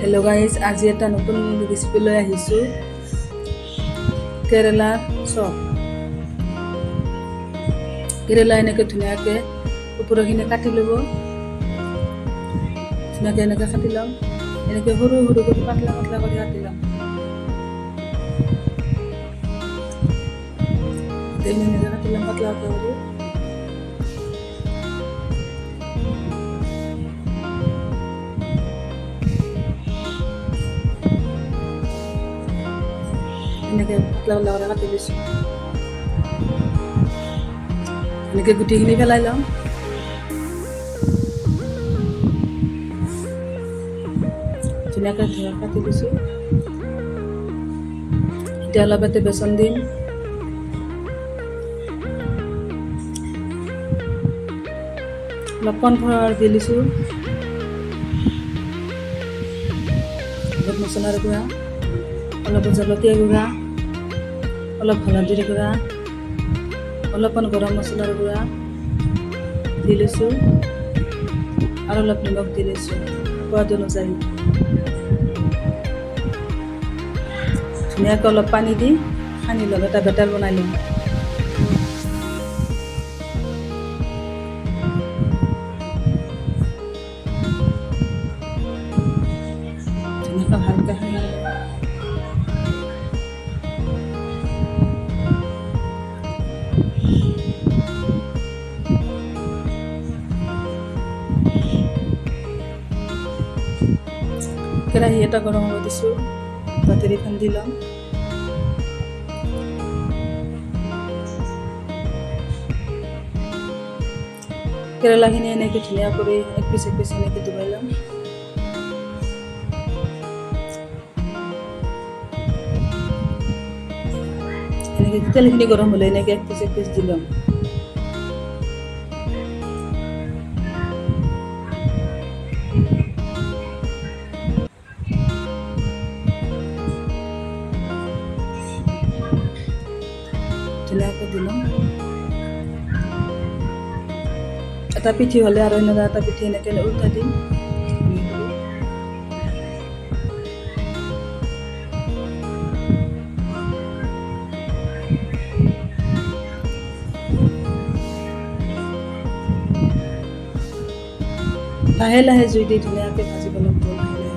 Hello' guys, আজি এটা নতুন ৰেচিপি লৈ আহিছোঁ। কেৰেলাৰ চপ। কেৰেলা এনেকৈ ধুনীয়াকৈ ওপৰখিনি কাটি ল'ব। ধুনীয়াকৈ এনেকৈ কাটি ল'ম। এনেকৈ সৰু সৰু কৰি পাতলা পাতলা কৰি কাটি ল'ম। এনেকৈ কাটি ল'ম পাতলা পাতলা কৰি। এনেকৈ পাতলা পাতলা কৰি কাটি লৈছোঁ। এনেকৈ গুটিখিনি পেলাই ল'ম। ধুনীয়াকৈ কাটি দিছোঁ। এতিয়া অলপ ইয়াতে বেচন দিম। অলপ কৰ্ণফ্লাৱাৰ দি দিছোঁ। অলপ মছলাৰ গুড়া, অলপ জলকীয়া গুড়া, অলপ হালধিৰ গুড়া, অলপমান গৰম মছলাৰ গুড়া দি লৈছোঁ আৰু অলপ নিমখ দি লৈছোঁ সোৱাদ অনুযায়ী। ধুনীয়াকৈ অলপ পানী দি সানি ল'ম, এটা বেটাৰ বনাই ল'ম। ধুনীয়াকৈ ভালকৈ সানি ল'ম। কেৰাহী এটা গৰম হ'ব দিছোঁ, তাতে ৰিফাইন দি ল'ম। কেৰেলাখিনি এনেকৈ ধুনীয়া কৰি এক পিচ এনেকৈ ডুবাই ল'ম। এনেকৈ তেলখিনি গৰম হ'লে এনেকৈ এক পিচ দি ল'ম। ধুনীয়াকৈ দিলোঁ। এটা পিঠি হ'লে আৰু এনেকুৱা এটা পিঠি এনেকৈ উল্টা দিম। লাহে লাহে জুই দি ধুনীয়াকৈ ভাজিব লাগিব। লাহে লাহে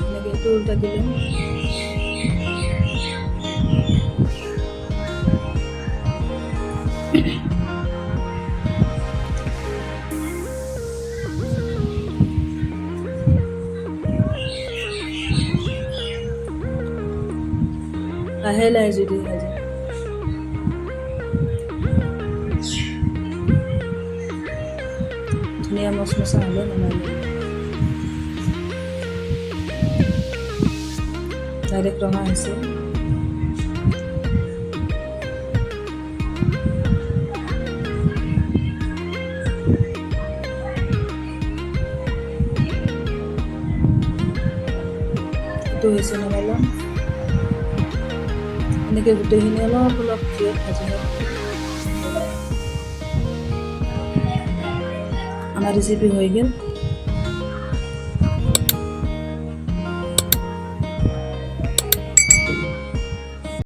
এনেকৈ এইটো উল্টা দিলোঁ। লাহে লাহে জুই দি ভাজি ধুনীয়া মচমচা হ'লে নমাই ল'ম। ডাইৰেক্ট ৰঙা হৈছে। এইটো হৈছে নমাই ল'ম। এনেকৈ গোটেইখিনি অলপ অলপ জুইত ভাজি ল'ম। আমার রেসিপি হয়ে গেল।